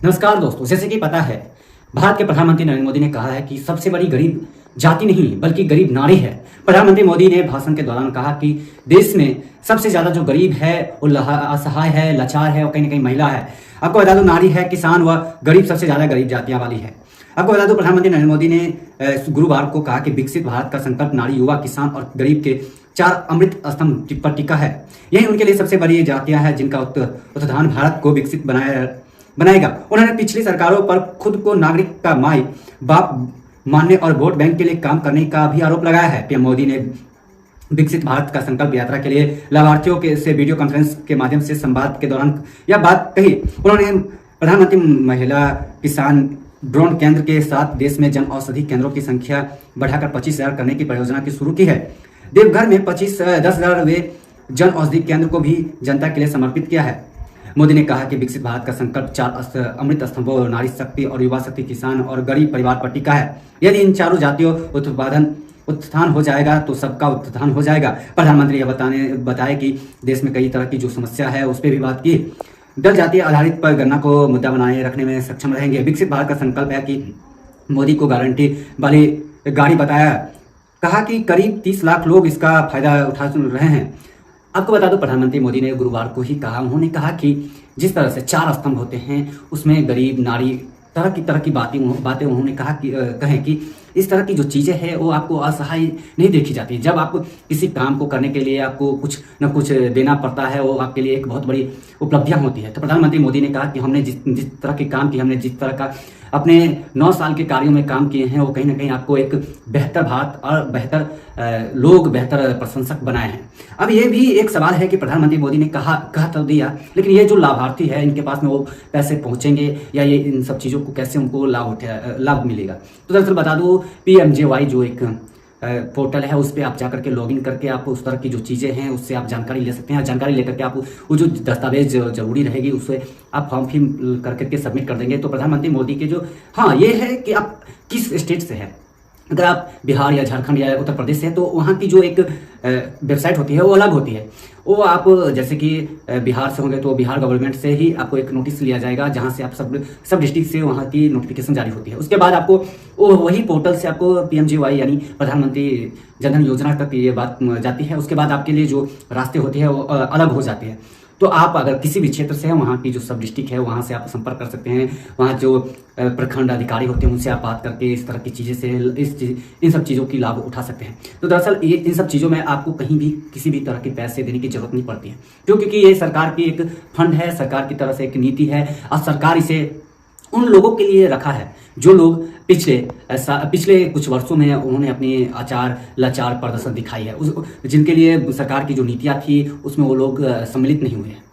नमस्कार दोस्तों, जैसे कि पता है भारत के प्रधानमंत्री नरेंद्र मोदी ने कहा है कि सबसे बड़ी गरीब जाति नहीं बल्कि गरीब नारी है। प्रधानमंत्री मोदी ने भाषण के दौरान कहा कि देश में सबसे ज्यादा जो गरीब है वो असहाय है, लाचार है और कहीं ना कहीं महिला है। आपको बता दूं, नारी है, किसान व गरीब सबसे ज्यादा गरीब जातियां वाली है। आपको बता दूं, प्रधानमंत्री नरेंद्र मोदी ने गुरुवार को कहा कि विकसित भारत का संकल्प नारी, युवा, किसान और गरीब के 4 अमृत स्तंभ पर टिका है। यही उनके लिए सबसे बड़ी जातियां हैं जिनका उत्थान भारत को विकसित बनाएगा। उन्होंने पिछली सरकारों पर खुद को नागरिक का माई बाप मानने और वोट बैंक के लिए काम करने का भी आरोप लगाया है। पीएम मोदी ने विकसित भारत का संकल्प यात्रा के लिए लाभार्थियों के से वीडियो कॉन्फ्रेंस के माध्यम से संवाद के दौरान यह बात कही। उन्होंने प्रधानमंत्री महिला किसान ड्रोन केंद्र के साथ देश में जन औषधि केंद्रों की संख्या बढ़ाकर 25,000 करने की परियोजना की शुरू की है। देवघर में 10,000 वे जन औषधि केंद्र को भी जनता के लिए समर्पित किया है। मोदी ने कहा कि विकसित भारत का संकल्प 4 अमृत स्तंभों, नारी शक्ति और युवा शक्ति, किसान और गरीब परिवार पर टिका है। यदि इन चारों जातियों उत्थान हो जाएगा तो सबका उत्थान हो जाएगा। प्रधानमंत्री यह बताए कि देश में कई तरह की जो समस्या है उस पर भी बात की। दल जाति आधारित पर गणना को मुद्दा बनाए रखने में सक्षम रहेंगे। विकसित भारत का संकल्प है कि मोदी को गारंटी वाली गाड़ी बताया। कहा कि करीब 30 लाख लोग इसका फायदा उठा रहे हैं। आपको बता दो, प्रधानमंत्री मोदी ने गुरुवार को ही कहा, उन्होंने कहा कि जिस तरह से 4 स्तंभ होते हैं उसमें गरीब, नारी, तरह की बातें उन्होंने कहें कि इस तरह की जो चीज़ें हैं वो आपको असहाय नहीं देखी जाती। जब आप किसी काम को करने के लिए आपको कुछ न कुछ देना पड़ता है, वो आपके लिए एक बहुत बड़ी उपलब्धियां होती है। तो प्रधानमंत्री मोदी ने कहा कि हमने जिस तरह के काम किए, हमने जिस तरह का अपने 9 साल के कार्यों में काम किए हैं, वो कहीं ना कहीं आपको एक बेहतर भारत और बेहतर लोग, बेहतर प्रशंसक बनाए हैं। अब ये भी एक सवाल है कि प्रधानमंत्री मोदी ने कहा तो दिया, लेकिन ये जो लाभार्थी है इनके पास में वो पैसे पहुंचेंगे या ये इन सब चीज़ों को कैसे उनको लाभ मिलेगा। तो दरअसल बता दो, PMJY जो एक पोर्टल है उस पर आप जाकर के लॉगिन करके आप उस तरह की जो चीज़ें हैं उससे आप जानकारी ले सकते हैं। जानकारी लेकर के आप वो जो दस्तावेज जरूरी रहेगी उससे आप फॉर्म फिल करके सबमिट कर देंगे। तो प्रधानमंत्री मोदी के जो ये है कि आप किस स्टेट से हैं। अगर आप बिहार या झारखंड या उत्तर प्रदेश से हैं तो वहाँ की जो एक वेबसाइट होती है वो अलग होती है। वो आप जैसे कि बिहार से होंगे तो बिहार गवर्नमेंट से ही आपको एक नोटिस लिया जाएगा, जहाँ से आप सब डिस्ट्रिक्ट से वहाँ की नोटिफिकेशन जारी होती है। उसके बाद आपको वही पोर्टल से आपको PMJY यानी प्रधानमंत्री जनधन योजना तक ये बात जाती है। उसके बाद आपके लिए जो रास्ते होते हैं वो अलग हो जाते हैं। तो आप अगर किसी भी क्षेत्र से हैं, वहाँ की जो सब डिस्ट्रिक्ट है वहाँ से आप संपर्क कर सकते हैं। वहाँ जो प्रखंड अधिकारी होते हैं उनसे आप बात करके इस तरह की चीज़ें से इन सब चीज़ों की लाभ उठा सकते हैं। तो दरअसल ये इन सब चीज़ों में आपको कहीं भी किसी भी तरह के पैसे देने की जरूरत नहीं पड़ती है, क्योंकि ये सरकार की एक फंड है, सरकार की तरफ से एक नीति है और सरकार इसे उन लोगों के लिए रखा है जो लोग पिछले कुछ वर्षों में उन्होंने अपनी लाचार प्रदर्शन दिखाई है, जिनके लिए सरकार की जो नीतियाँ थी उसमें वो लोग सम्मिलित नहीं हुए हैं।